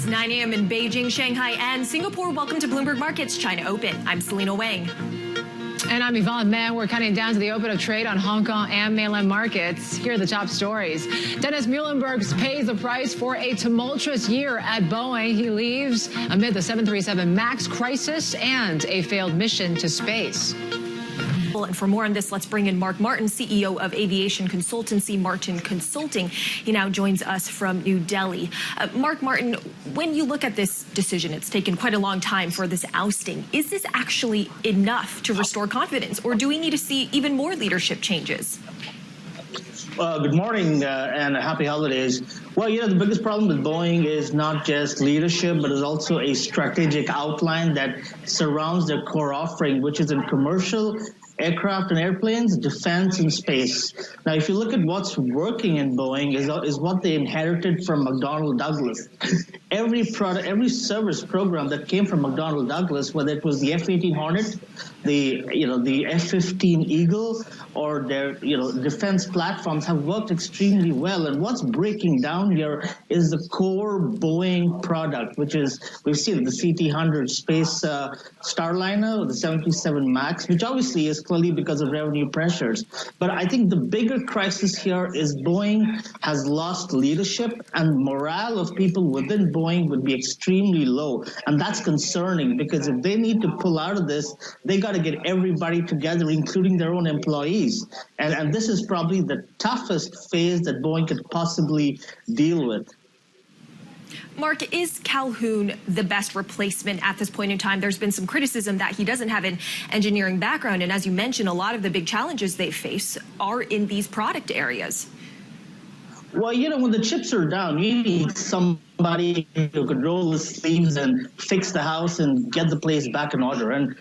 9 a.m. in Beijing, Shanghai, and Singapore. Welcome to Bloomberg Markets China Open. I'm Selena Wang. And I'm Yvonne Man. We're counting down to the open of trade on Hong Kong and mainland markets. Here are the top stories. Dennis Mullenberg pays the price for a tumultuous year at Boeing. He leaves amid the 737 MAX crisis and a failed mission to space. And for more on this, let's bring in Mark Martin, CEO of aviation consultancy Martin Consulting. He now joins us from New Delhi. Mark Martin, when you look at this decision, it's taken quite a long time for this ousting. Is this actually enough to restore confidence, or do we need to see even more leadership changes? Good morning and happy holidays. Well, the biggest problem with Boeing is not just leadership, but is also a strategic outline that surrounds their core offering, which is in commercial aircraft and airplanes, defense and space. Now, if you look at what's working in Boeing is what they inherited from McDonnell Douglas. Every product, every service program that came from McDonnell Douglas, whether it was the F-18 Hornet, the F-15 Eagle, or their defense platforms, have worked extremely well. And what's breaking down here is the core Boeing product, which is, we've seen the CT-100 space Starliner, the 737 MAX, which obviously is clearly because of revenue pressures. But I think the bigger crisis here is Boeing has lost leadership, and morale of people within Boeing would be extremely low. And that's concerning, because if they need to pull out of this, they got to get everybody together, including their own employees. And this is probably the toughest phase that Boeing could possibly deal with. Mark, is Calhoun the best replacement at this point in time? There's been some criticism that he doesn't have an engineering background. And as you mentioned, a lot of the big challenges they face are in these product areas. Well, when the chips are down, you need somebody who could roll the sleeves and fix the house and get the place back in order. And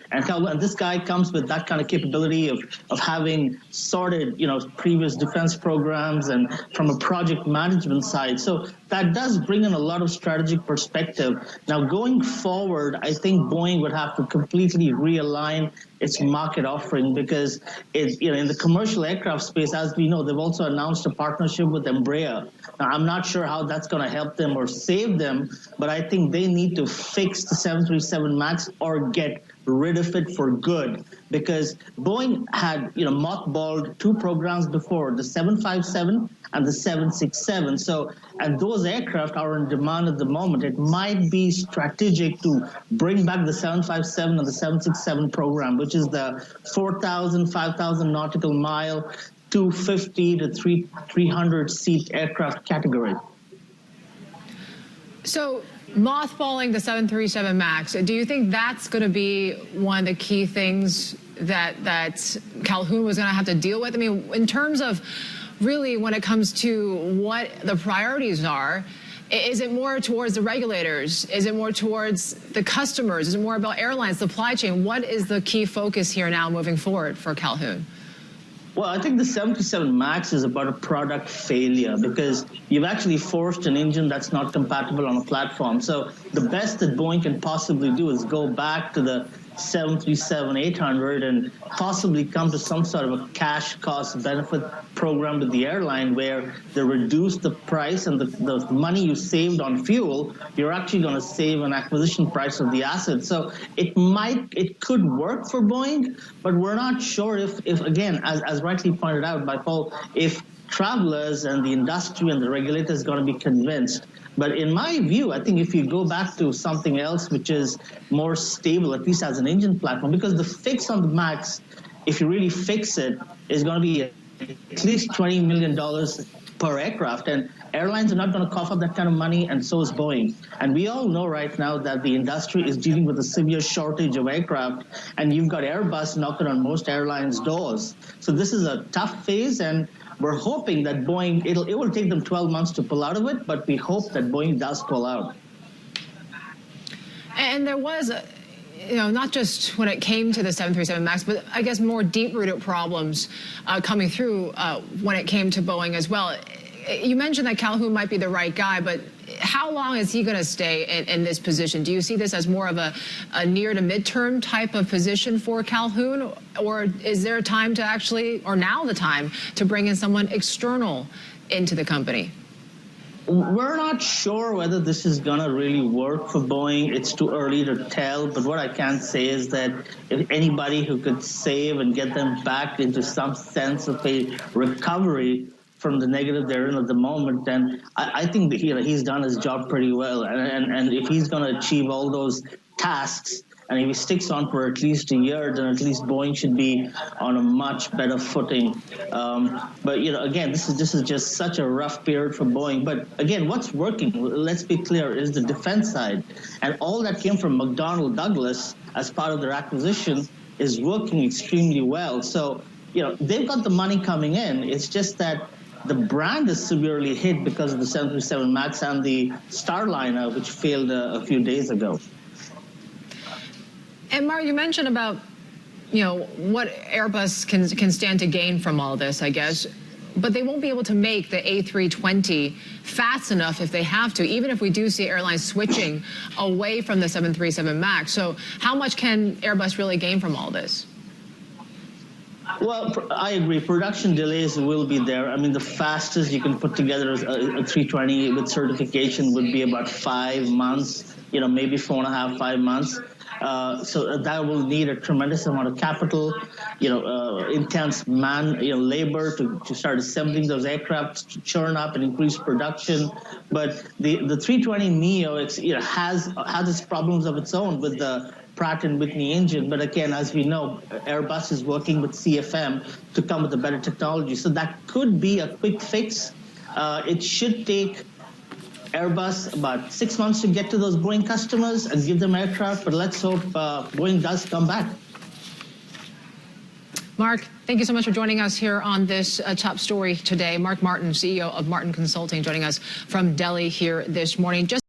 this guy comes with that kind of capability of having sorted, previous defense programs and from a project management side. So that does bring in a lot of strategic perspective. Now, going forward, I think Boeing would have to completely realign its market offering, because it's, in the commercial aircraft space, as we know, they've also announced a partnership with Embraer. Now, I'm not sure how that's going to help them or save them, but I think they need to fix the 737 MAX or get rid of it for good, because Boeing had, mothballed two programs before, the 757 and the 767. So, and those aircraft are in demand at the moment. It might be strategic to bring back the 757 and the 767 program, which is the 4,000, 5,000 nautical mile, 250 to 300 seat aircraft category. So, mothballing the 737 MAX, do you think that's going to be one of the key things that Calhoun was going to have to deal with? I mean, in terms of really when it comes to what the priorities are, is it more towards the regulators? Is it more towards the customers? Is it more about airlines, supply chain? What is the key focus here now moving forward for Calhoun? Well, I think the 737 MAX is about a product failure, because you've actually forced an engine that's not compatible on a platform. So the best that Boeing can possibly do is go back to the 737-800 and possibly come to some sort of a cash cost benefit program with the airline, where they reduce the price, and the money you saved on fuel, you're actually going to save an acquisition price of the asset. So it could work for Boeing, but we're not sure if again, as rightly pointed out by Paul, if travelers and the industry and the regulators are going to be convinced. But in my view, I think if you go back to something else which is more stable, at least as an engine platform, because the fix on the MAX, if you really fix it, is going to be at least $20 million per aircraft. And airlines are not going to cough up that kind of money, and so is Boeing. And we all know right now that the industry is dealing with a severe shortage of aircraft, and you've got Airbus knocking on most airlines' doors. So this is a tough phase, and we're hoping that Boeing, it will take them 12 months to pull out of it, but we hope that Boeing does pull out. And there was, not just when it came to the 737 MAX, but I guess more deep-rooted problems coming through when it came to Boeing as well. You mentioned that Calhoun might be the right guy, but how long is he going to stay in this position? Do you see this as more of a near to midterm type of position for Calhoun, or is there time to actually, or now the time, to bring in someone external into the company? We're not sure whether this is going to really work for Boeing. It's too early to tell. But what I can say is that if anybody who could save and get them back into some sense of a recovery from the negative they're in at the moment, then I think that he's done his job pretty well. And if he's going to achieve all those tasks, and if he sticks on for at least a year, then at least Boeing should be on a much better footing. But again, this is just such a rough period for Boeing. But again, what's working? Let's be clear: is the defense side, and all that came from McDonnell Douglas as part of their acquisition is working extremely well. So they've got the money coming in. It's just that the brand is severely hit because of the 737 MAX and the Starliner, which failed a few days ago. And Mark, you mentioned about, what Airbus can stand to gain from all this, I guess. But they won't be able to make the A320 fast enough if they have to, even if we do see airlines switching away from the 737 MAX. So how much can Airbus really gain from all this? Well, I agree. Production delays will be there. I mean, the fastest you can put together a 320 with certification would be about 5 months, maybe 4.5, 5 months. So that will need a tremendous amount of capital, intense labor to start assembling those aircraft, to churn up and increase production. But the 320neo has its problems of its own with the Pratt & Whitney engine. But again, as we know, Airbus is working with CFM to come with a better technology. So that could be a quick fix. It should take Airbus about 6 months to get to those Boeing customers and give them aircraft, but let's hope Boeing does come back. Mark, thank you so much for joining us here on this top story today. Mark Martin, CEO of Martin Consulting, joining us from Delhi here this morning.